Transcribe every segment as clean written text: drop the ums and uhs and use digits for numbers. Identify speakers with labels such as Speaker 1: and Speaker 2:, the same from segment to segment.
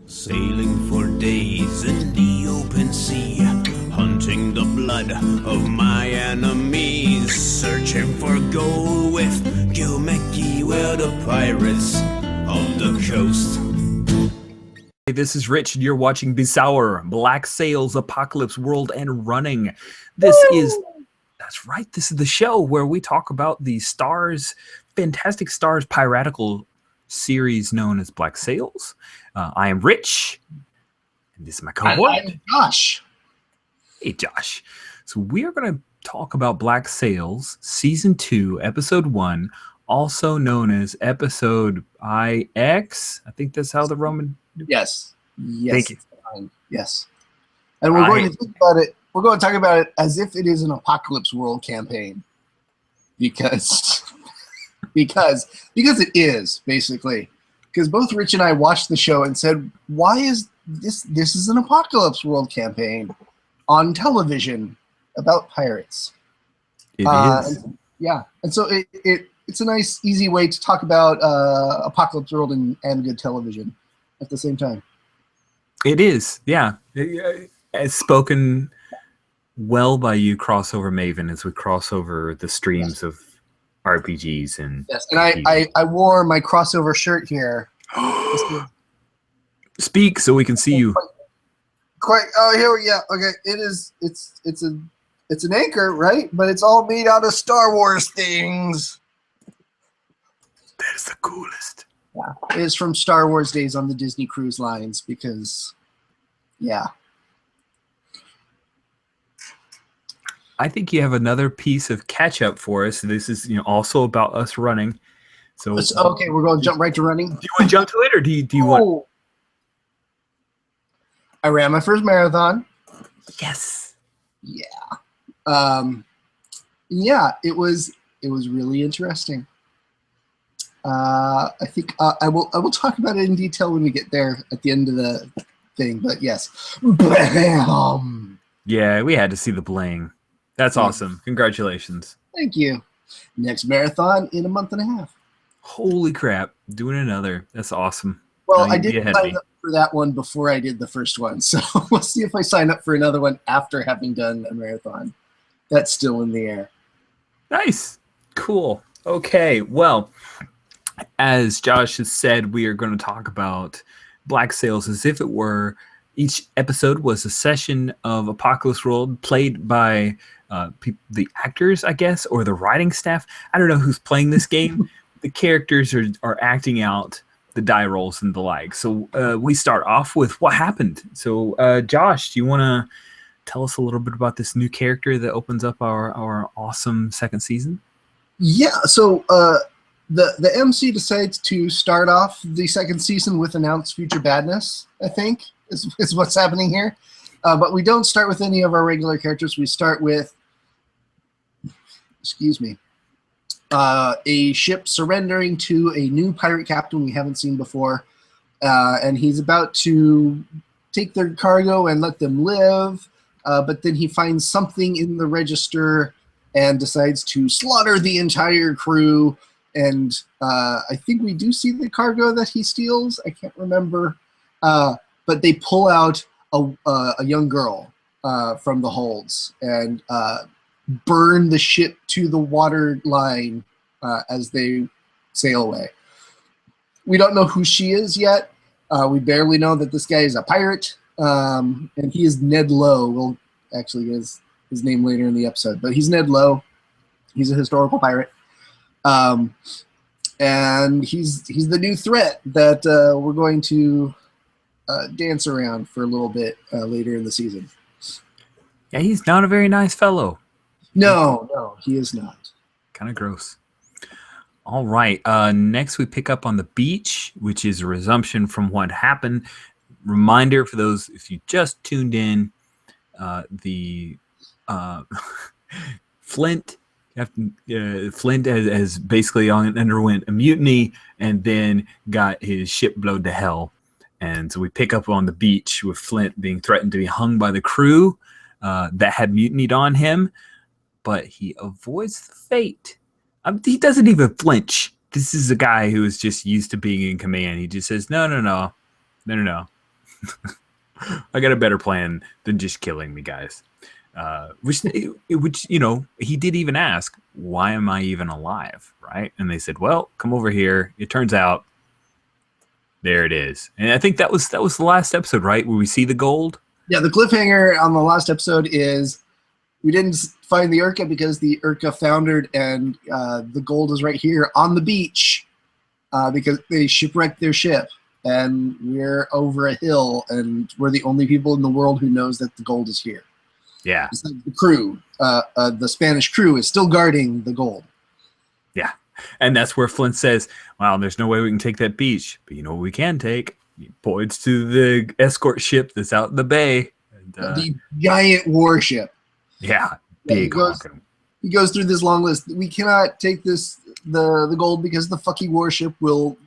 Speaker 1: Sailing for days in the open sea, hunting the blood of my enemies, searching for gold with Gilmekki, we're the pirates of the coast.
Speaker 2: Hey, this is Rich, and you're watching Bsawr, Black Sails, Apocalypse World, and Running. That's right, this is the show where we talk about the Fantastic Stars piratical series known as Black Sails. I am Rich, and this is my cohort.
Speaker 3: I'm Josh.
Speaker 2: Hey, Josh. So we are going to talk about Black Sails, Season 2, Episode 1, also known as Episode IX. I think that's how the Roman...
Speaker 3: Yes.
Speaker 2: Thank you.
Speaker 3: Yes. And we're going to think about it. We're going to talk about it as if it is an Apocalypse World campaign. Because it is, basically. Because both Rich and I watched the show and said, why is this is an Apocalypse World campaign on television about pirates?
Speaker 2: It is.
Speaker 3: Yeah. And so it's a nice, easy way to talk about Apocalypse World and good television at the same time.
Speaker 2: It is, yeah. It's spoken well by you, crossover Maven, as we cross over the streams of RPGs and
Speaker 3: I wore my crossover shirt here.
Speaker 2: Speak so we can see you.
Speaker 3: Okay. It's an anchor, right? But it's all made out of Star Wars things.
Speaker 2: That is the coolest.
Speaker 3: Yeah, it is from Star Wars days on the Disney Cruise Lines because, yeah.
Speaker 2: I think you have another piece of catch up for us. This is also about us running. So
Speaker 3: okay, we're going to jump right to running.
Speaker 2: Do you want to jump to it, or do you want?
Speaker 3: I ran my first marathon.
Speaker 2: Yes.
Speaker 3: Yeah. Yeah. It was really interesting. I think I will talk about it in detail when we get there at the end of the thing. But yes, bam.
Speaker 2: Yeah, we had to see the bling. That's awesome. Congratulations.
Speaker 3: Thank you. Next marathon in a month and a half.
Speaker 2: Holy crap! Doing another. That's awesome.
Speaker 3: Well, I did sign up for that one before I did the first one, so we'll see if I sign up for another one after having done a marathon. That's still in the air.
Speaker 2: Nice. Cool. Okay. Well, as Josh has said, we are going to talk about Black Sails as if it were each episode was a session of Apocalypse World played by the actors, I guess, or the writing staff. I don't know who's playing this game. The characters are acting out the die rolls and the like. So we start off with what happened. So Josh, do you want to tell us a little bit about this new character that opens up our awesome second season?
Speaker 3: Yeah. So the MC decides to start off the second season with Announce Future Badness, I think, is what's happening here. But we don't start with any of our regular characters. We start with, a ship surrendering to a new pirate captain we haven't seen before. And he's about to take their cargo and let them live. But then he finds something in the register and decides to slaughter the entire crew. And I think we do see the cargo that he steals. I can't remember. But they pull out a young girl from the holds and burn the ship to the water line as they sail away. We don't know who she is yet. We barely know that this guy is a pirate. And he is Ned Lowe. We'll actually get his name later in the episode. But he's Ned Lowe. He's a historical pirate. And he's the new threat that we're going to dance around for a little bit later in the season.
Speaker 2: Yeah, he's not a very nice fellow.
Speaker 3: No, he is not.
Speaker 2: Kind of gross. All right. Next, we pick up on the beach, which is a resumption from what happened. Reminder for those, if you just tuned in, Flint has basically underwent a mutiny and then got his ship blown to hell. And so we pick up on the beach with Flint being threatened to be hung by the crew that had mutinied on him, but he avoids the fate. He doesn't even flinch. This is a guy who is just used to being in command. He just says, no. I got a better plan than just killing me, guys. Which he did even ask, why am I even alive, right? And they said, well, come over here. It turns out there it is. And I think that was the last episode, right, where we see the gold.
Speaker 3: Yeah, the cliffhanger on the last episode is we didn't find the Urka because the Urka foundered, and the gold is right here on the beach because they shipwrecked their ship. And we're over a hill, and we're the only people in the world who knows that the gold is here.
Speaker 2: Yeah.
Speaker 3: The crew, the Spanish crew, is still guarding the gold.
Speaker 2: Yeah. And that's where Flint says, well, there's no way we can take that beach. But you know what we can take? He points to the escort ship that's out in the bay. And,
Speaker 3: the giant warship.
Speaker 2: Yeah. Big honking.
Speaker 3: He goes through this long list. We cannot take the gold because the fucking warship will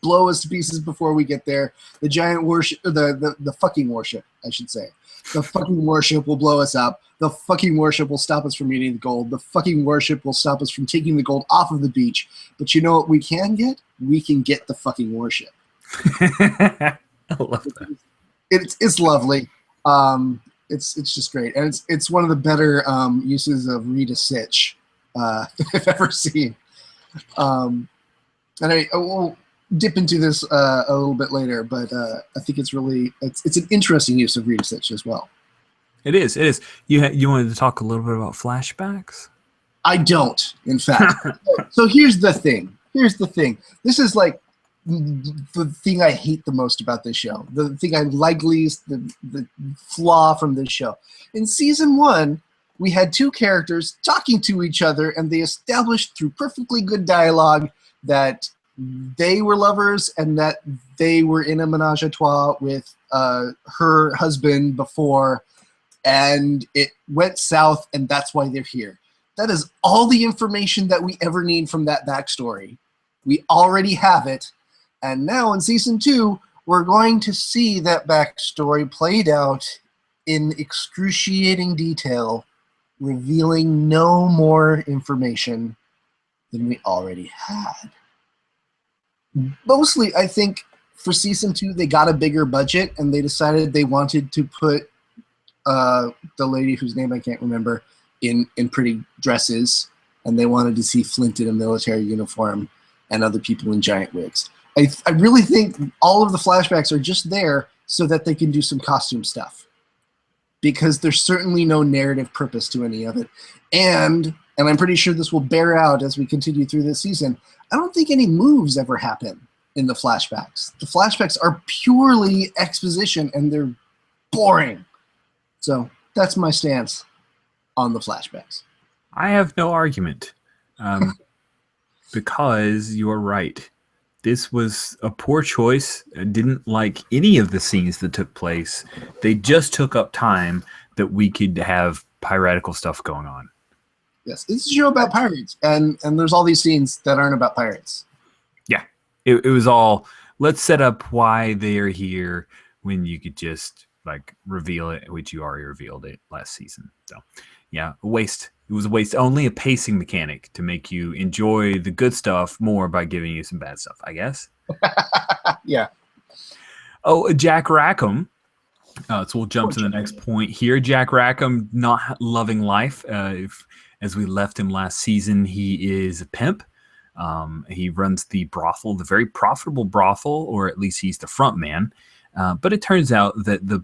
Speaker 3: blow us to pieces before we get there. The giant warship, the fucking warship, I should say. The fucking warship will blow us up. The fucking warship will stop us from eating the gold. The fucking warship will stop us from taking the gold off of the beach. But you know what we can get? We can get the fucking warship.
Speaker 2: I love that.
Speaker 3: It's lovely. It's just great, and it's one of the better uses of Rita Sitch I've ever seen. And we'll dip into this a little bit later, but I think it's an interesting use of Rita Sitch as well.
Speaker 2: It is. You wanted to talk a little bit about flashbacks?
Speaker 3: I don't, in fact. So here's the thing. This is like the thing I hate the most about this show. The thing I like least, the flaw from this show. In season 1, we had two characters talking to each other, and they established through perfectly good dialogue that they were lovers and that they were in a menage a trois with her husband before, and it went south, and that's why they're here. That is all the information that we ever need from that backstory. We already have it, and now in season 2, we're going to see that backstory played out in excruciating detail, revealing no more information than we already had. Mostly, I think, for season 2, they got a bigger budget, and they decided they wanted to put the lady whose name I can't remember in pretty dresses, and they wanted to see Flint in a military uniform and other people in giant wigs. I really think all of the flashbacks are just there so that they can do some costume stuff, because there's certainly no narrative purpose to any of it. And I'm pretty sure this will bear out as we continue through this season, I don't think any moves ever happen in the flashbacks. The flashbacks are purely exposition, and they're boring. So that's my stance on the flashbacks.
Speaker 2: I have no argument, because you're right. This was a poor choice. I didn't like any of the scenes that took place. They just took up time that we could have piratical stuff going on.
Speaker 3: Yes, it's a show about pirates, and there's all these scenes that aren't about pirates.
Speaker 2: Yeah, it was all, let's set up why they're here when you could just like reveal it, which you already revealed it last season. So yeah, a waste. It was a waste. Only a pacing mechanic to make you enjoy the good stuff more by giving you some bad stuff, I guess.
Speaker 3: Yeah.
Speaker 2: Oh, Jack Rackham. So we'll jump to the next point here. Jack Rackham not loving life. As we left him last season, he is a pimp. He runs the brothel, the very profitable brothel, or at least he's the front man. But it turns out that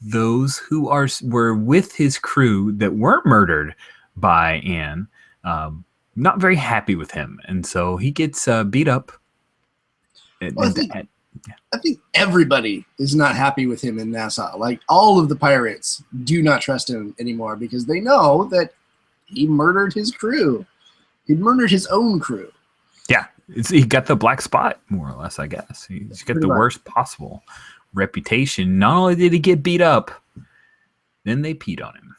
Speaker 2: those who were with his crew that weren't murdered by Anne, not very happy with him, and so he gets beat up.
Speaker 3: I think everybody is not happy with him in Nassau. Like, all of the pirates do not trust him anymore because they know that he murdered his crew. He murdered his own crew.
Speaker 2: Yeah, he got the black spot, more or less, I guess. He's got the worst possible reputation. Not only did he get beat up, then they peed on him.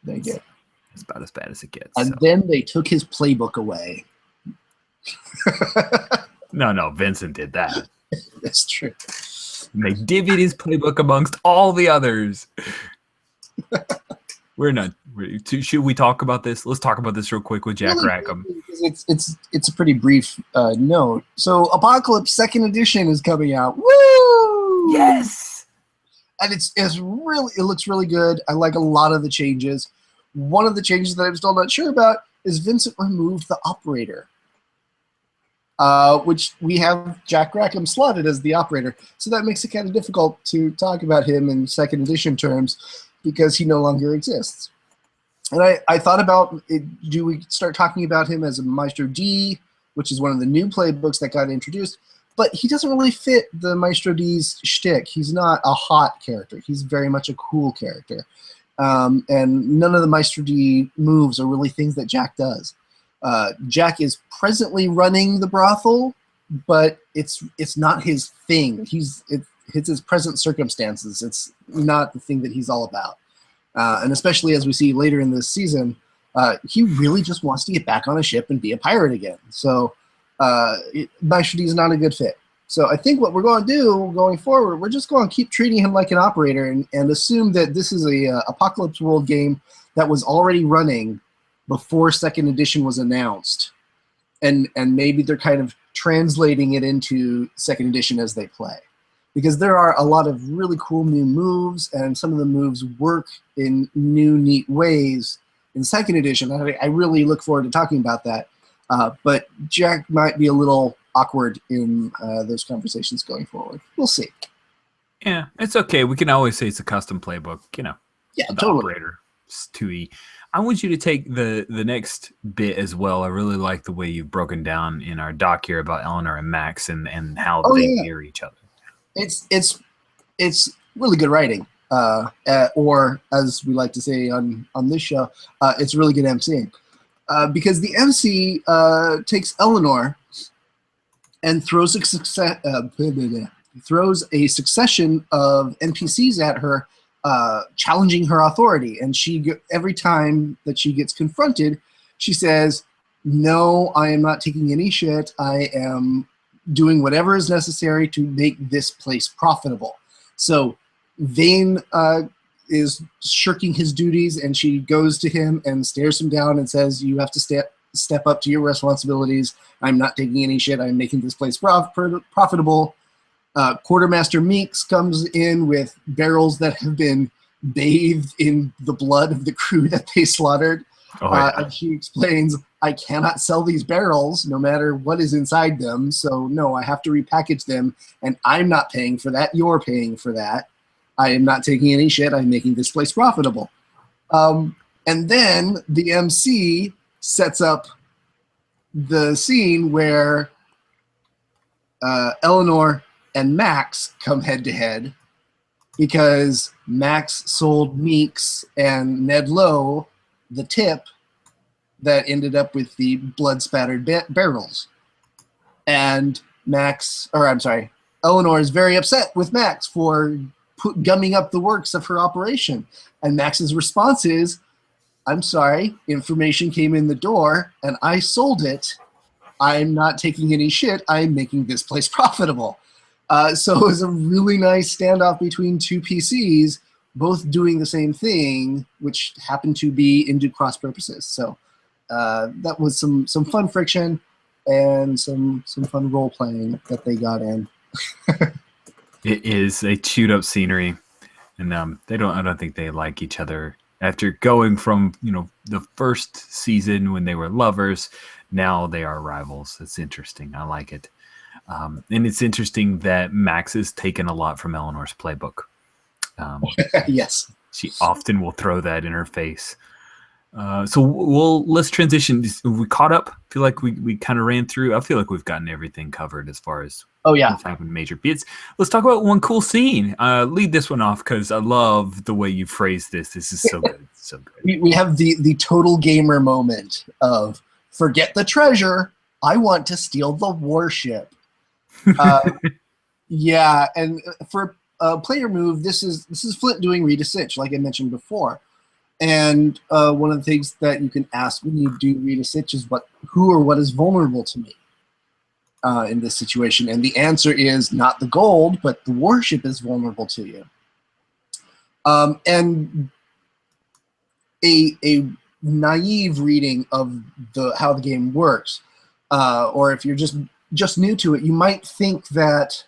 Speaker 3: They did.
Speaker 2: It's about as bad as it gets.
Speaker 3: And then they took his playbook away.
Speaker 2: No, Vincent did that.
Speaker 3: That's true.
Speaker 2: And they divvied his playbook amongst all the others. Should we talk about this? Let's talk about this real quick with Jack Rackham.
Speaker 3: It's a pretty brief note. So Apocalypse 2nd edition is coming out. Woo!
Speaker 2: Yes!
Speaker 3: and it looks really good. I like a lot of the changes. One of the changes that I'm still not sure about is Vincent removed the operator, which we have Jack Rackham slotted as the operator. So that makes it kind of difficult to talk about him in second edition terms because he no longer exists. And I thought about, do we start talking about him as a Maestro D, which is one of the new playbooks that got introduced? But he doesn't really fit the Maestro D's shtick. He's not a hot character. He's very much a cool character. And none of the Maestro D moves are really things that Jack does. Jack is presently running the brothel, but it's not his thing. It's his present circumstances. It's not the thing that he's all about. And especially as we see later in this season, he really just wants to get back on a ship and be a pirate again. So Maestro D is not a good fit. So I think what we're going to do going forward, we're just going to keep treating him like an operator and assume that this is a Apocalypse World game that was already running before second edition was announced. And maybe they're kind of translating it into second edition as they play. Because there are a lot of really cool new moves, and some of the moves work in new, neat ways in second edition. I really look forward to talking about that. But Jack might be a little awkward in those conversations going forward. We'll see.
Speaker 2: Yeah, it's okay. We can always say it's a custom playbook,
Speaker 3: Yeah,
Speaker 2: the
Speaker 3: totally.
Speaker 2: operator. It's 2E. I want you to take the next bit as well. I really like the way you've broken down in our doc here about Eleanor and Max and how they mirror each other.
Speaker 3: It's really good writing, or as we like to say on this show, it's really good emceeing. Because the MC takes Eleanor and throws a succession of NPCs at her, challenging her authority. And every time that she gets confronted, she says, "No, I am not taking any shit. I am doing whatever is necessary to make this place profitable." So Vane is shirking his duties, and she goes to him and stares him down and says, "You have to step up to your responsibilities. I'm not taking any shit. I'm making this place profitable." Quartermaster Meeks comes in with barrels that have been bathed in the blood of the crew that they slaughtered. And she explains, "I cannot sell these barrels no matter what is inside them. So no, I have to repackage them, and I'm not paying for that. You're paying for that. I am not taking any shit. I'm making this place profitable." And then the MC sets up the scene where Eleanor and Max come head to head because Max sold Meeks and Ned Lowe the tip that ended up with the blood-spattered barrels. And Eleanor is very upset with Max for gumming up the works of her operation. And Max's response is, "I'm sorry, information came in the door and I sold it. I'm not taking any shit. I'm making this place profitable." So it was a really nice standoff between two PCs, both doing the same thing, which happened to be into cross purposes. So that was some fun friction and some fun role playing that they got in.
Speaker 2: It is a chewed up scenery, and I don't think they like each other after going from the first season when they were lovers. Now they are rivals. It's interesting. I like it. And it's interesting that Max has taken a lot from Eleanor's playbook.
Speaker 3: Yes.
Speaker 2: She often will throw that in her face. So let's transition. We caught up. I feel like we kind of ran through. I feel like we've gotten everything covered as far as what's happened in major bits. Let's talk about one cool scene. Lead this one off because I love the way you phrased this. This is so good. So good.
Speaker 3: We have the total gamer moment of forget the treasure. I want to steal the warship. Yeah, and for a player move, this is Flint doing read a sitch, like I mentioned before. And one of the things that you can ask when you do read a sitch is who or what is vulnerable to me in this situation. And the answer is not the gold, but the warship is vulnerable to you. And a naive reading of how the game works, or if you're just new to it, you might think that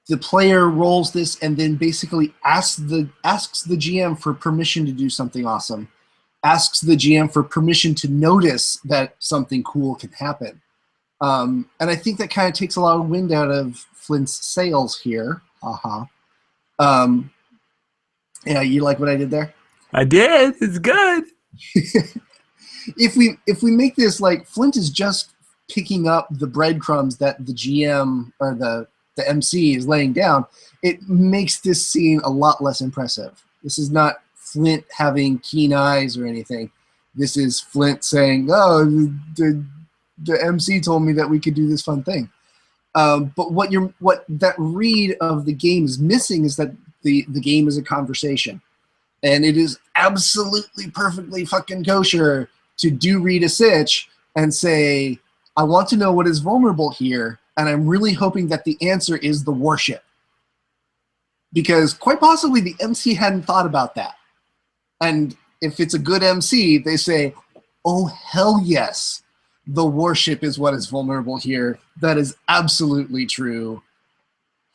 Speaker 3: the player rolls this and then basically asks the GM for permission to do something awesome, asks the GM for permission to notice that something cool can happen. And I think that kind of takes a lot of wind out of Flint's sails here. Yeah, you like what I did there?
Speaker 2: I did. It's good.
Speaker 3: If we make this like Flint is just picking up the breadcrumbs that the GM or the MC is laying down, it makes this scene a lot less impressive. This is not Flint having keen eyes or anything. This is Flint saying, "Oh, the MC told me that we could do this fun thing." But what that read of the game is missing is that the game is a conversation, and it is absolutely perfectly fucking kosher to read a sitch and say, "I want to know what is vulnerable here, and I'm really hoping that the answer is the warship," because quite possibly the MC hadn't thought about that. And if it's a good MC, they say, "Oh hell yes, the warship is what is vulnerable here. That is absolutely true.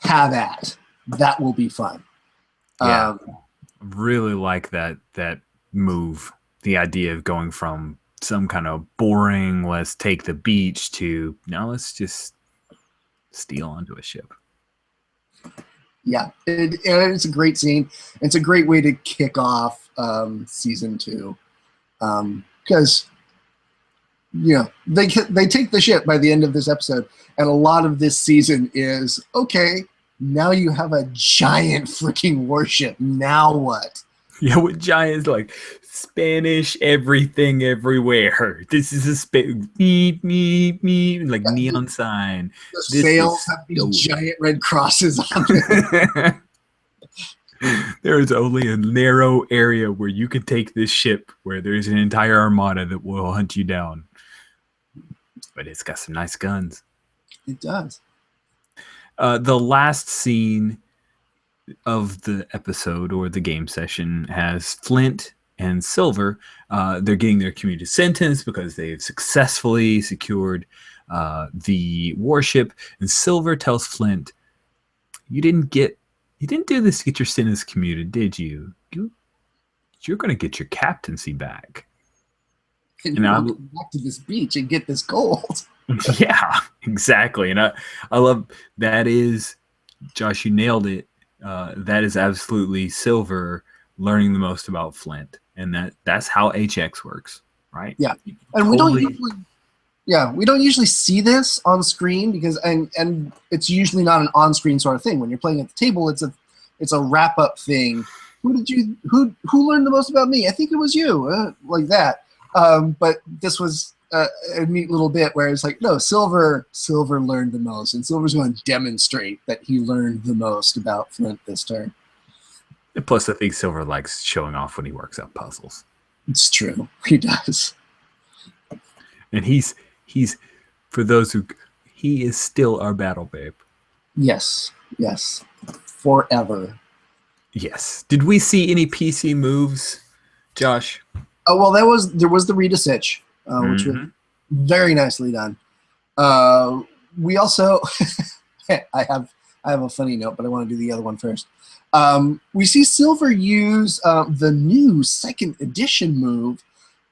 Speaker 3: Have at. That will be fun."
Speaker 2: Yeah, really like that move. The idea of going from some kind of boring, let's take the beach, to now let's just steal onto a ship.
Speaker 3: Yeah, it's a great scene. It's a great way to kick off season 2, because they take the ship by the end of this episode, and a lot of this season is, okay, now you have a giant freaking warship. Now what?
Speaker 2: Yeah, with giants like Spanish everything everywhere. This is meep meep meep, like neon sign.
Speaker 3: The sails have these giant red crosses on them.
Speaker 2: There is only a narrow area where you can take this ship, where there's an entire armada that will hunt you down. But it's got some nice guns.
Speaker 3: It does.
Speaker 2: The last scene of the episode or the game session has Flint and Silver. They're getting their commuted sentence because they've successfully secured the warship. And Silver tells Flint, "You didn't do this to get your sentence commuted, did you? You're going to get your captaincy back."
Speaker 3: And I'll go back to this beach and get this gold.
Speaker 2: Yeah, exactly. And I love that. Is, Josh, you nailed it. That is absolutely Silver learning the most about Flint, and that's how HX works, right?
Speaker 3: Yeah, and we don't usually see this on screen because and it's usually not an on-screen sort of thing. When you're playing at the table, it's a wrap-up thing. Who learned the most about me? I think it was you, like that. But this was a neat little bit where it's like, no, Silver learned the most, and Silver's going to demonstrate that he learned the most about Flint this turn.
Speaker 2: Plus, I think Silver likes showing off when he works out puzzles.
Speaker 3: It's true, he does.
Speaker 2: And he's for those who, he is still our battle babe.
Speaker 3: Yes, forever.
Speaker 2: Yes. Did we see any PC moves, Josh?
Speaker 3: Oh well, there was the Rita Sitch, which was very nicely done. We also, I have a funny note, but I want to do the other one first. We see Silver use the new 2nd edition move,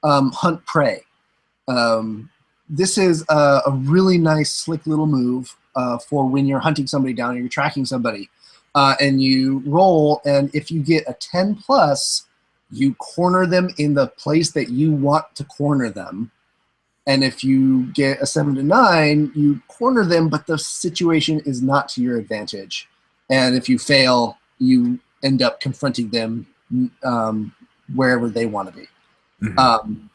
Speaker 3: Hunt Prey. This is a really nice, slick little move for when you're hunting somebody down or you're tracking somebody, and you roll, and if you get a 10+, you corner them in the place that you want to corner them. And if you get a 7 to 9, you corner them, but the situation is not to your advantage. And if you fail, you end up confronting them wherever they want to be. Mm-hmm.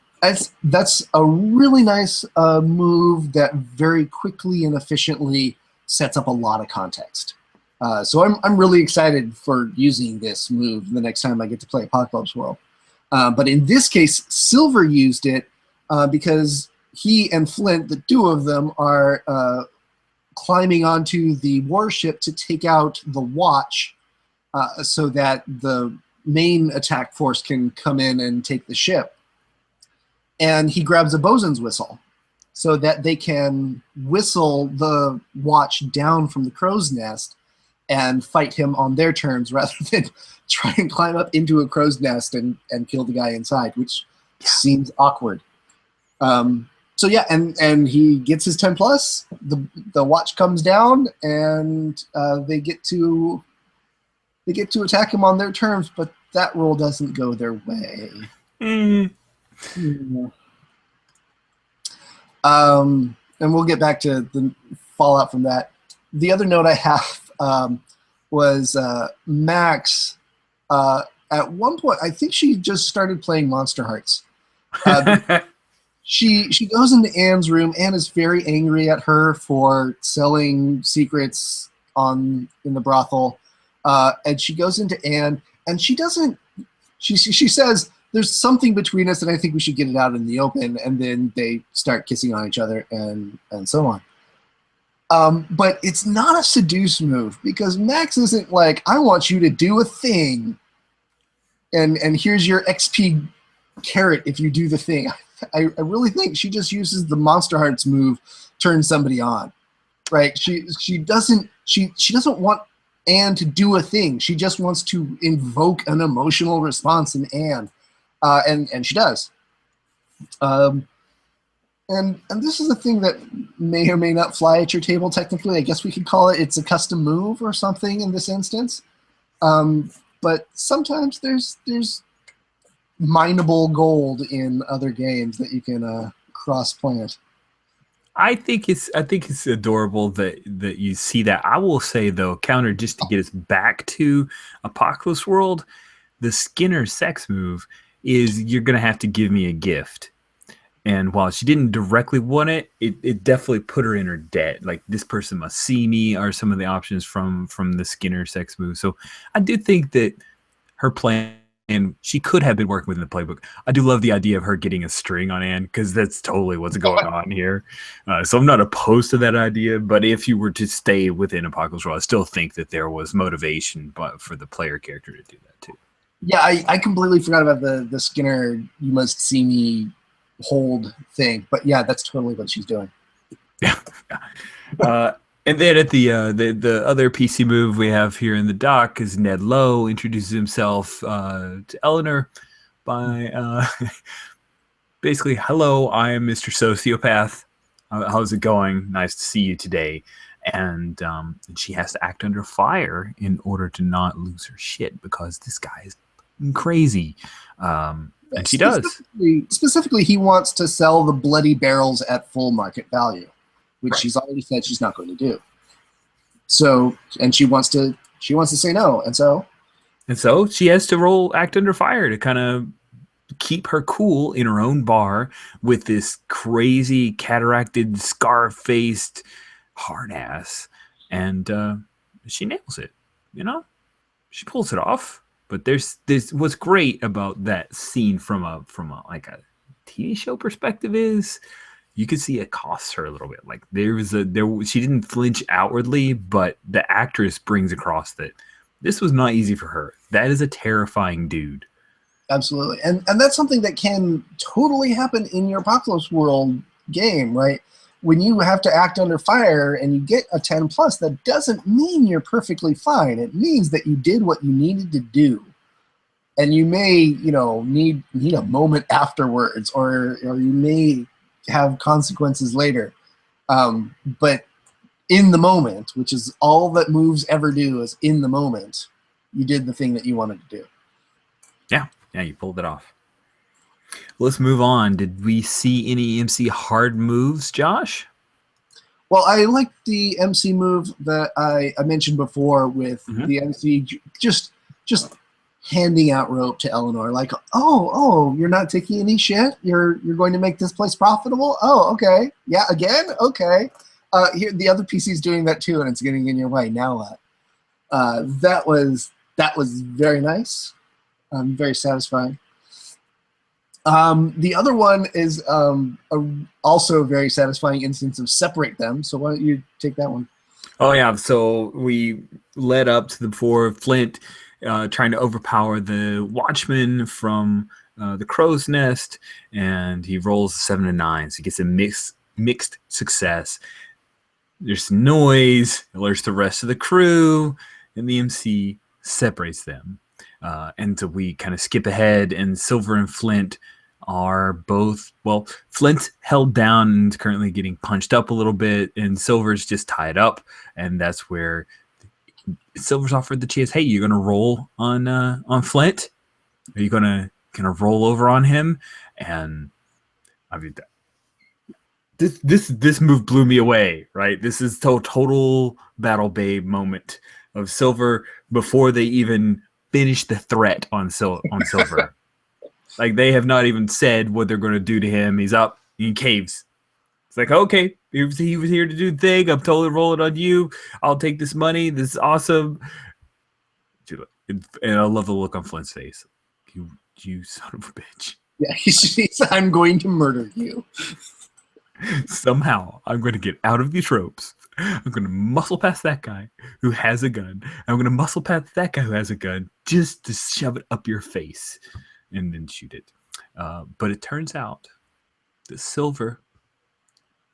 Speaker 3: That's a really nice move that very quickly and efficiently sets up a lot of context. So I'm really excited for using this move the next time I get to play Apocalypse World. But in this case, Silver used it because he and Flint, the two of them, are climbing onto the warship to take out the watch so that the main attack force can come in and take the ship. And he grabs a bosun's whistle so that they can whistle the watch down from the crow's nest. and fight him on their terms rather than try and climb up into a crow's nest and kill the guy inside, which seems awkward. So yeah, and he gets his 10 plus. The watch comes down, and they get to attack him on their terms, but that roll doesn't go their way. Yeah. And we'll get back to the fallout from that. The other note I have was Max. At one point, I think she just started playing Monster Hearts. She goes into Anne's room. Anne is very angry at her for selling secrets in the brothel, and she goes into Anne, and she doesn't. She says, "There's something between us, and I think we should get it out in the open." And then they start kissing on each other, and so on. But it's not a seduce move, because Max isn't like, "I want you to do a thing, and here's your XP carrot if you do the thing." I really think she just uses the Monster Hearts move, turn somebody on, right? She doesn't want Anne to do a thing. She just wants to invoke an emotional response in Anne, and she does. And this is a thing that may or may not fly at your table. Technically, I guess we could call it's a custom move or something in this instance. But sometimes there's mineable gold in other games that you can cross plant.
Speaker 2: I think it's adorable that you see that. I will say though, counter just to get us back to Apocalypse World, the Skinner sex move is you're gonna have to give me a gift. And while she didn't directly want it, it definitely put her in her debt. Like, this person must see me are some of the options from the Skinner sex move. So I do think that her plan, and she could have been working within the playbook. I do love the idea of her getting a string on Anne, because that's totally what's going on here. So I'm not opposed to that idea, but if you were to stay within Apocalypse World, I still think that there was motivation for the player character to do that too.
Speaker 3: Yeah, I completely forgot about the Skinner "you must see me" hold thing, but yeah, that's totally what she's doing.
Speaker 2: Yeah. And then at the other PC move we have here in the dock is Ned Lowe introduces himself to Eleanor by basically, "Hello, I am Mr. Sociopath. How's it going? Nice to see you today." And she has to act under fire in order to not lose her shit, because this guy is crazy. And she does.
Speaker 3: Specifically, he wants to sell the bloody barrels at full market value, which she's already said she's not going to do. So, and she wants to say no, and so
Speaker 2: she has to act under fire to kind of keep her cool in her own bar with this crazy cataracted, scar-faced hard ass, and she nails it. She pulls it off. But there's what's great about that scene from a like a TV show perspective is you could see it costs her a little bit. Like, she didn't flinch outwardly, but the actress brings across that this was not easy for her. That is a terrifying dude.
Speaker 3: Absolutely, and that's something that can totally happen in your Apocalypse World game, right? When you have to act under fire and you get a 10 plus, that doesn't mean you're perfectly fine. It means that you did what you needed to do. And you may, need a moment afterwards, or you may have consequences later. But in the moment, which is all that moves ever do, is in the moment, you did the thing that you wanted to do.
Speaker 2: Yeah, you pulled it off. Let's move on. Did we see any MC hard moves, Josh?
Speaker 3: Well, I like the MC move that I mentioned before with the MC just handing out rope to Eleanor. Like, oh, you're not taking any shit? You're going to make this place profitable? Oh, okay. Yeah, again? Okay. Here, the other PC's doing that too, and it's getting in your way. Now what? That was very nice. Very satisfying. The other one is also a very satisfying instance of separate them. So why don't you take that one?
Speaker 2: Oh, yeah. So we led up to before Flint trying to overpower the Watchman from the Crow's Nest, and he rolls 7 and 9. So he gets a mixed success. There's noise. Alerts the rest of the crew. and the MC separates them. And so we kind of skip ahead, and Silver and Flint are both, well, Flint's held down and currently getting punched up a little bit, and Silver's just tied up, and that's where Silver's offered the chance. Hey, you're gonna roll on Flint? Are you gonna roll over on him? And I mean, this move blew me away. Right, this is total Battle Babe moment of Silver before they even finish the threat on Silver. Like, they have not even said what they're going to do to him. He's up. He caves. It's like, okay, he was here to do the thing. I'm totally rolling on you. I'll take this money. This is awesome. And I love the look on Flint's face. You son of a bitch.
Speaker 3: Yeah, he's I'm going to murder you.
Speaker 2: Somehow, I'm going to get out of these ropes. I'm going to muscle past that guy who has a gun. I'm going to muscle past that guy who has a gun just to shove it up your face and then shoot it. But it turns out that Silver,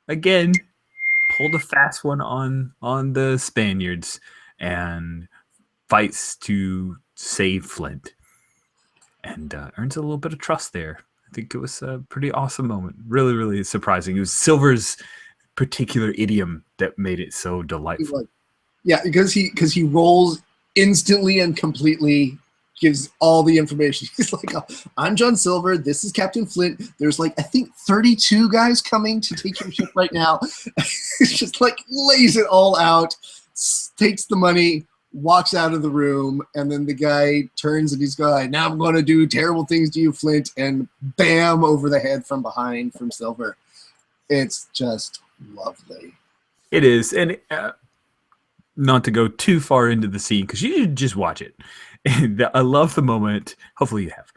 Speaker 2: again, pulled a fast one on the Spaniards and fights to save Flint and earns a little bit of trust there. I think it was a pretty awesome moment. Really, really surprising. It was Silver's particular idiom that made it so delightful.
Speaker 3: Yeah, because he rolls instantly and completely, gives all the information. He's like, I'm John Silver. This is Captain Flint. There's I think 32 guys coming to take your ship right now. It's just lays it all out, takes the money, walks out of the room, and then the guy turns and he's going, now I'm going to do terrible things to you, Flint, and bam, over the head from behind from Silver. It's just lovely.
Speaker 2: It is. And not to go too far into the scene, because you should just watch it. And I love the moment. Hopefully you have.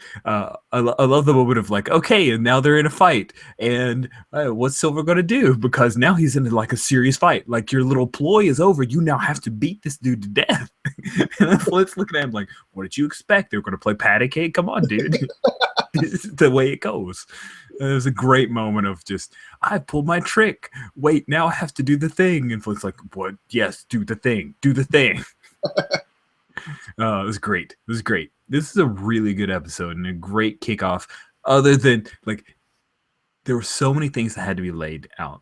Speaker 2: I love the moment of okay, and now they're in a fight, and what's Silver going to do? Because now he's in a serious fight. Your little ploy is over. You now have to beat this dude to death. And Flint's looking at him like, what did you expect? They were going to play patty cake? Come on, dude. This is the way it goes. It was a great moment of just, I pulled my trick. Wait, now I have to do the thing. And Flint's like, what? Yes, do the thing. Do the thing. It was great. It was great. This is a really good episode and a great kickoff. Other than there were so many things that had to be laid out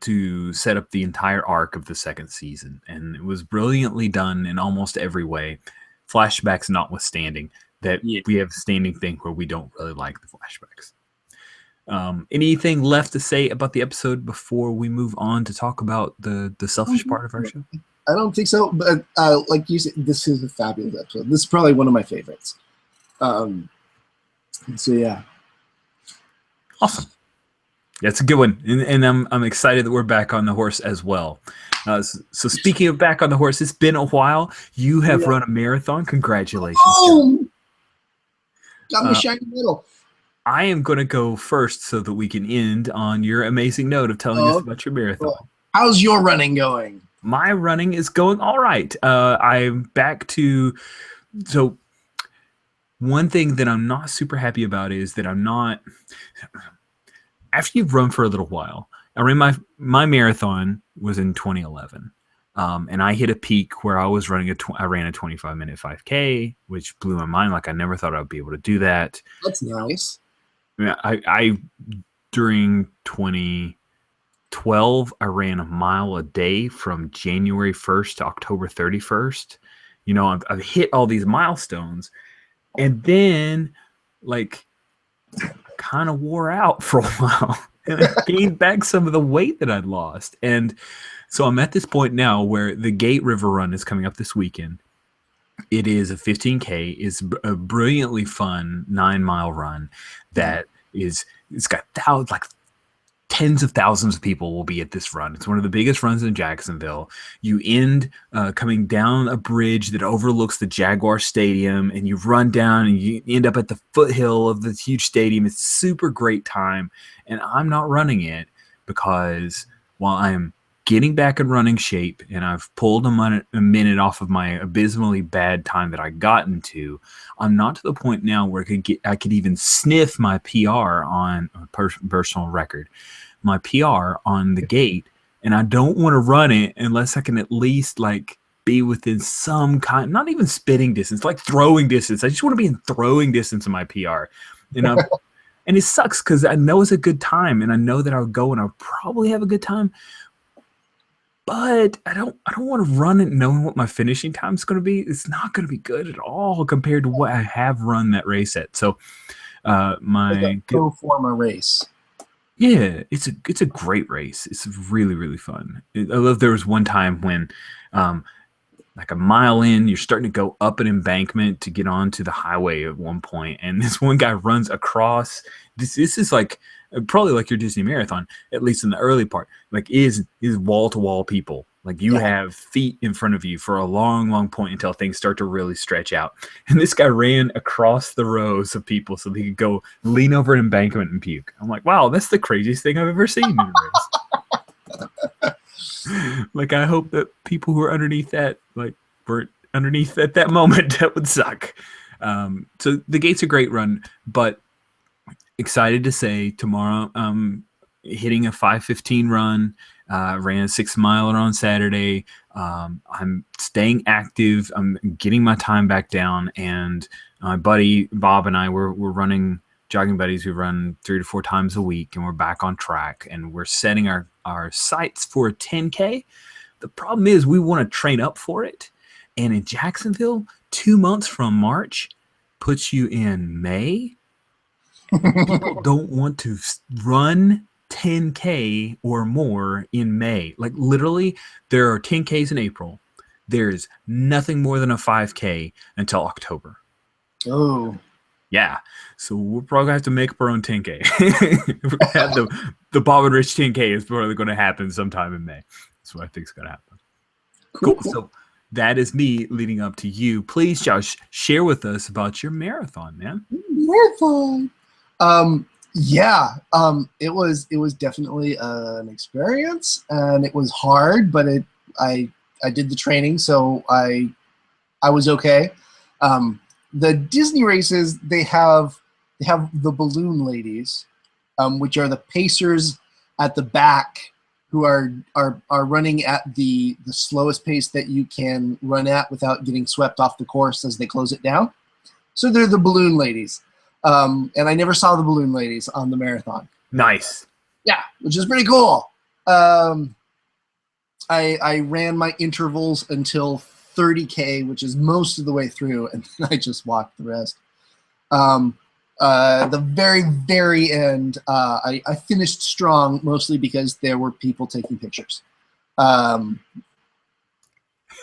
Speaker 2: to set up the entire arc of the second season, and it was brilliantly done in almost every way. Flashbacks notwithstanding, that we have a standing thing where we don't really like the flashbacks. Anything left to say about the episode before we move on to talk about the selfish part of our show?
Speaker 3: I don't think so, but like you said, this is a fabulous episode. This is probably one of my favorites. So yeah,
Speaker 2: awesome. That's a good one, and I'm excited that we're back on the horse as well. So speaking of back on the horse, it's been a while. You have run a marathon. Congratulations!
Speaker 3: Oh, got my shiny medal.
Speaker 2: I am going to go first so that we can end on your amazing note of telling us about your marathon.
Speaker 3: How's your running going?
Speaker 2: My running is going all right. I'm back to – so one thing that I'm not super happy about is that I'm not – after you've run for a little while, I ran my marathon was in 2011. And I hit a peak where I was running I ran a 25-minute 5K, which blew my mind. I never thought I would be able to do that.
Speaker 3: That's nice.
Speaker 2: I during 2012, I ran a mile a day from January 1st to October 31st. I've hit all these milestones, and then kind of wore out for a while, and I gained back some of the weight that I'd lost. And so I'm at this point now where the Gate River Run is coming up this weekend. It is a 15K. It's a brilliantly fun 9-mile run that it's got tens of thousands of people will be at this run. It's one of the biggest runs in Jacksonville. You end coming down a bridge that overlooks the Jaguar Stadium, and you run down and you end up at the foothill of this huge stadium. It's a super great time, and I'm not running it because while I'm getting back in running shape and I've pulled a minute off of my abysmally bad time that I got into, I'm not to the point now where I could even sniff my PR on a personal record, my PR on the Gate, and I don't want to run it unless I can at least be within some kind, not even spitting distance, like throwing distance. I just want to be in throwing distance of my PR. And it sucks because I know it's a good time, and I know that I'll go and I'll probably have a good time. But I don't want to run it knowing what my finishing time is going to be. It's not going to be good at all compared to what I have run that race at. So my
Speaker 3: pro forma race.
Speaker 2: Yeah, it's a great race. It's really, really fun. I love there was one time when like a mile in, you're starting to go up an embankment to get onto the highway at one point, and this one guy runs across. This is like probably like your Disney marathon, at least in the early part. Like is wall to wall people. Like you have feet in front of you for a long, long point until things start to really stretch out. And this guy ran across the rows of people so he could go lean over an embankment and puke. I'm like, wow, that's the craziest thing I've ever seen in a race. Like, I hope that people who are underneath that, like, were underneath at that moment. That would suck. So the gate's a great run, but excited to say tomorrow, hitting a 5:15 run. Ran a 6 miler on Saturday. I'm staying active. I'm getting my time back down. And my buddy Bob and I, we're running jogging buddies. We run 3 to 4 times a week, and we're back on track. And we're setting our sights for a 10K. The problem is we want to train up for it. And in Jacksonville, 2 months from March puts you in May. People don't want to run 10K or more in May. Like literally, there are 10Ks in April. There's nothing more than a 5K until October.
Speaker 3: Oh.
Speaker 2: Yeah. So we're probably going to have to make up our own 10K. Have the Bob and Rich 10K is probably going to happen sometime in May. That's what I think is going to happen. Cool. So that is me leading up to you. Please, Josh, share with us about your marathon, man.
Speaker 3: Marathon. It was definitely an experience, and it was hard, but I did the training, so I was okay. The Disney races, they have the balloon ladies, which are the pacers at the back who are running at the slowest pace that you can run at without getting swept off the course as they close it down. So they're the balloon ladies. And I never saw the balloon ladies on the marathon.
Speaker 2: Nice.
Speaker 3: Yeah, which is pretty cool. I ran my intervals until 30K, which is most of the way through, and then I just walked the rest. The very, very end, I finished strong, mostly because there were people taking pictures.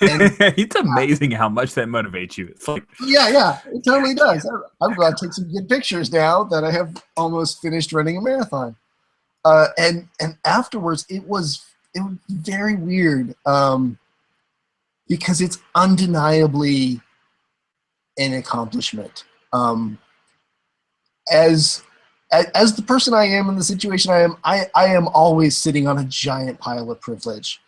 Speaker 2: It's amazing how much that motivates you. It's like,
Speaker 3: yeah, it totally does. I'm going to take some good pictures now that I have almost finished running a marathon. And afterwards, it was very weird because it's undeniably an accomplishment. As the person I am in the situation I am always sitting on a giant pile of privilege.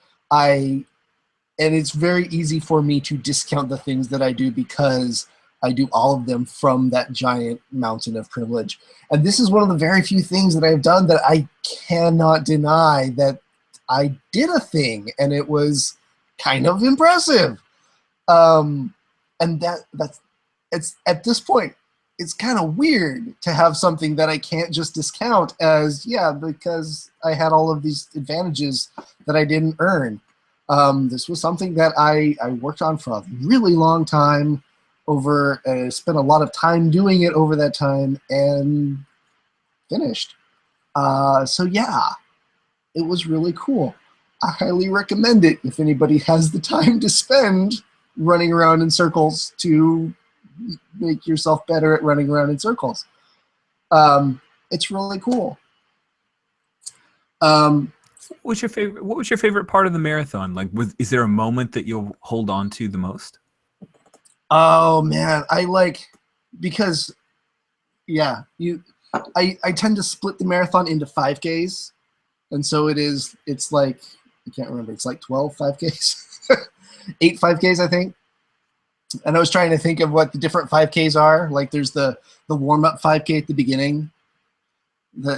Speaker 3: And it's very easy for me to discount the things that I do because I do all of them from that giant mountain of privilege. And this is one of the very few things that I've done that I cannot deny that I did a thing, and it was kind of impressive. And it's at this point, it's kind of weird to have something that I can't just discount as, because I had all of these advantages that I didn't earn. This was something that I worked on for a really long time, spent a lot of time doing it over that time, and finished. It was really cool. I highly recommend it if anybody has the time to spend running around in circles to make yourself better at running around in circles. It's really cool.
Speaker 2: What was your favorite part of the marathon? Like, is there a moment that you'll hold on to the most?
Speaker 3: Oh man, because I tend to split the marathon into 5Ks, and so it's like, I can't remember, it's like 12 5Ks, 8 5Ks I think. And I was trying to think of what the different 5Ks are. Like there's the warm-up 5K at the beginning,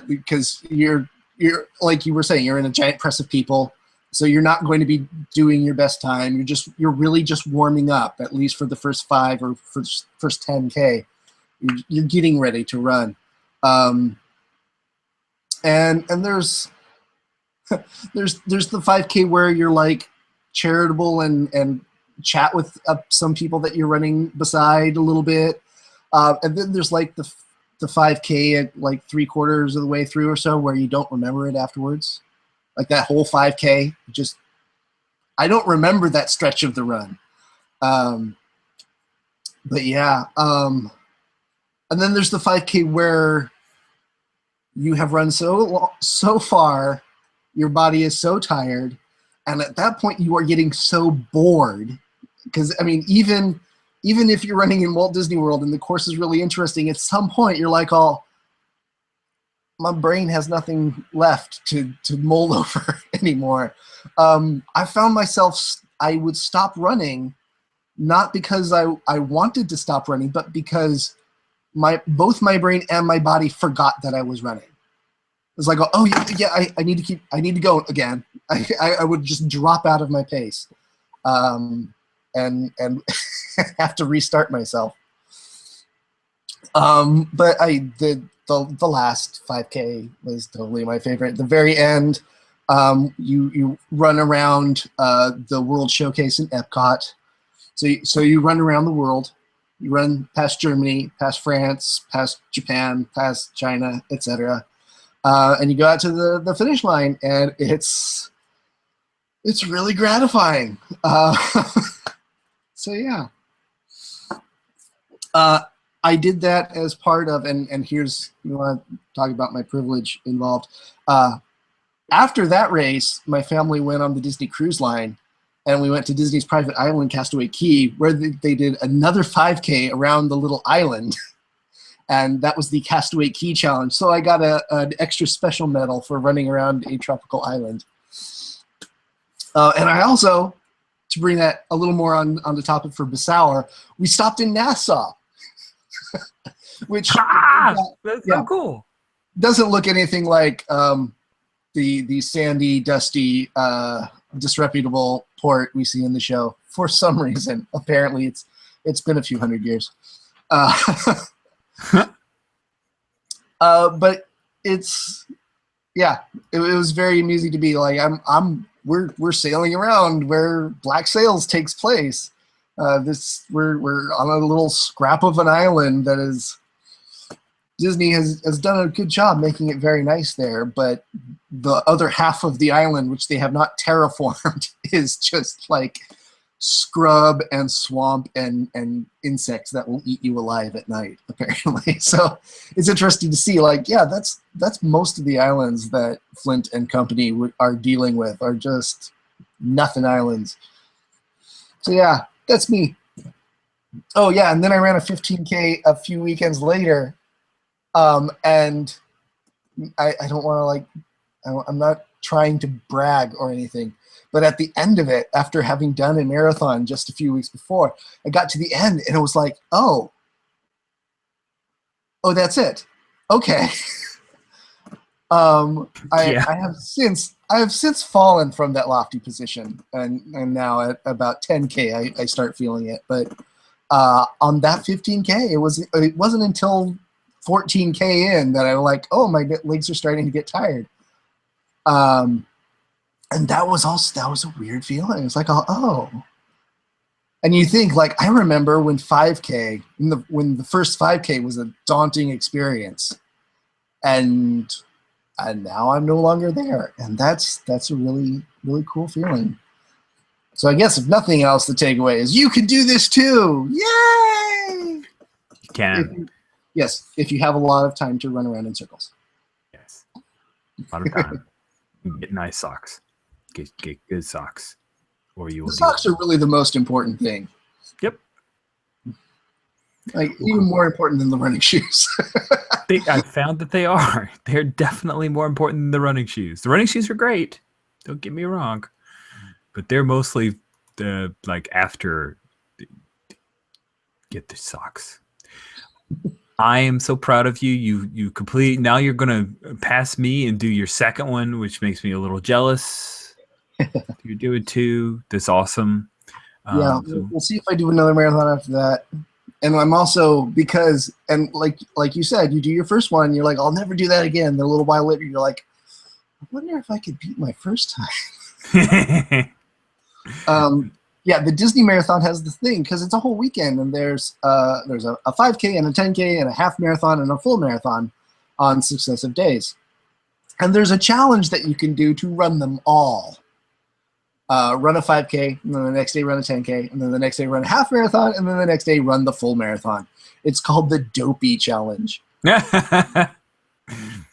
Speaker 3: because you're like you were saying, you're in a giant press of people. So you're not going to be doing your best time. You're really just warming up, at least for the first 5 or first 10K. You're getting ready to run. And there's there's the 5K where you're like charitable and chat with some people that you're running beside a little bit. And then there's like the 5K at like 3/4 of the way through or so where you don't remember it afterwards. Like that whole 5K, I don't remember that stretch of the run. But yeah. And then there's the 5K where you have run so far, your body is so tired, and at that point you are getting so bored. Because I mean, even if you're running in Walt Disney World and the course is really interesting, at some point you're like, oh, my brain has nothing left to mull over anymore. I found myself, I would stop running, not because I wanted to stop running, but because both my brain and my body forgot that I was running. It was like, oh yeah, I need to go again. I would just drop out of my pace, and have to restart myself. But the last 5K was totally my favorite. The very end, you run around the World Showcase in Epcot. So you run around the world. You run past Germany, past France, past Japan, past China, etc. And you go out to the finish line, and it's really gratifying. So yeah. I did that as part of, and here's, you want to talk about my privilege involved. After that race, my family went on the Disney Cruise Line, and we went to Disney's private island, Castaway Cay, where they did another 5K around the little island. And that was the Castaway Cay Challenge. So I got an extra special medal for running around a tropical island. And I also, to bring that a little more on the topic for Bsawr, we stopped in Nassau. Which
Speaker 2: that's so cool.
Speaker 3: Doesn't look anything like the sandy, dusty, disreputable port we see in the show for some reason. Apparently, it's been a few hundred years. But it was very amusing to be like, we're sailing around where Black Sails takes place. We're on a little scrap of an island that is. Disney has done a good job making it very nice there, but the other half of the island, which they have not terraformed, is just like scrub and swamp and insects that will eat you alive at night, apparently. So it's interesting to see, like, yeah, that's most of the islands that Flint and company are dealing with are just nothing islands. So yeah, that's me. Oh yeah, and then I ran a 15K a few weekends later. And I don't want to I'm not trying to brag or anything, but at the end of it, after having done a marathon just a few weeks before, I got to the end and it was like, oh, that's it. Okay. I have since fallen from that lofty position, and now at about 10K, I start feeling it. But on that 15K, it wasn't until 14K in that I'm like, oh, my legs are starting to get tired. And that was a weird feeling. It's like, oh. And you think, like, I remember when 5K, when the first 5K was a daunting experience. And now I'm no longer there. And that's a really, really cool feeling. So I guess if nothing else, the takeaway is you can do this too. Yay!
Speaker 2: You can.
Speaker 3: Yes, if you have a lot of time to run around in circles.
Speaker 2: Yes, a lot of time. Get nice socks. Get good socks, or you will.
Speaker 3: The socks are really the most important thing.
Speaker 2: Yep.
Speaker 3: Like even more important than the running shoes.
Speaker 2: I found that they are. They're definitely more important than the running shoes. The running shoes are great. Don't get me wrong, but they're mostly like after. Get the socks. I am so proud of you. You complete. Now you're gonna pass me and do your second one, which makes me a little jealous. You're doing 2. That's awesome.
Speaker 3: Yeah, we'll see if I do another marathon after that. And I'm also because like you said, you do your first one, you're like, I'll never do that again. Then a little while later, you're like, I wonder if I could beat my first time. Yeah, the Disney Marathon has the thing because it's a whole weekend, and there's a 5K and a 10K and a half marathon and a full marathon on successive days. And there's a challenge that you can do to run them all. Run a 5K, and then the next day run a 10K, and then the next day run a half marathon, and then the next day run the full marathon. It's called the Dopey Challenge.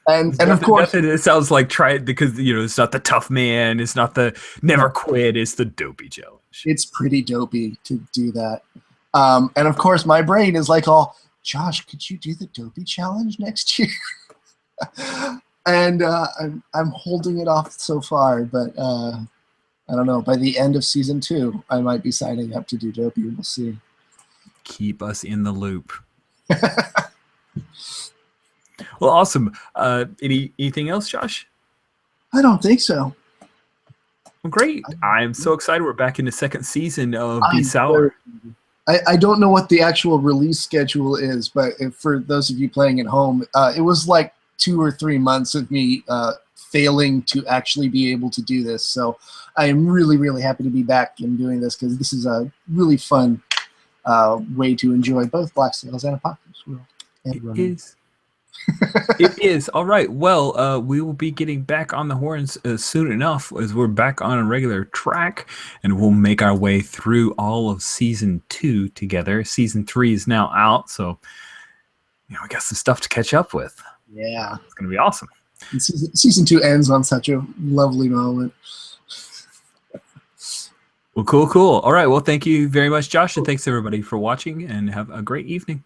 Speaker 3: And of course,
Speaker 2: it sounds like try it because it's not the tough man, it's not the never quit, it's the Dopey Challenge.
Speaker 3: It's pretty dopey to do that. And of course, my brain is like, "Oh, Josh, could you do the Dopey Challenge next year?" And I'm holding it off so far, but I don't know. By the end of season 2, I might be signing up to do Dopey. We'll see.
Speaker 2: Keep us in the loop. Well, awesome. Anything else, Josh?
Speaker 3: I don't think so.
Speaker 2: Well, great. I'm so excited. We're back in the second season of Bsawr.
Speaker 3: I don't know what the actual release schedule is, but for those of you playing at home, it was like 2 or 3 months of me failing to actually be able to do this. So I am really, really happy to be back and doing this because this is a really fun way to enjoy both Black Sails and Apocalypse World.
Speaker 2: It is. It is. All right. Well, we will be getting back on the horns soon enough as we're back on a regular track, and we'll make our way through all of season 2 together. Season 3 is now out, so we got some stuff to catch up with.
Speaker 3: Yeah.
Speaker 2: It's going to be awesome.
Speaker 3: And season 2 ends on such a lovely moment.
Speaker 2: Well, cool. All right. Well, thank you very much, Josh, and thanks everybody for watching, and have a great evening.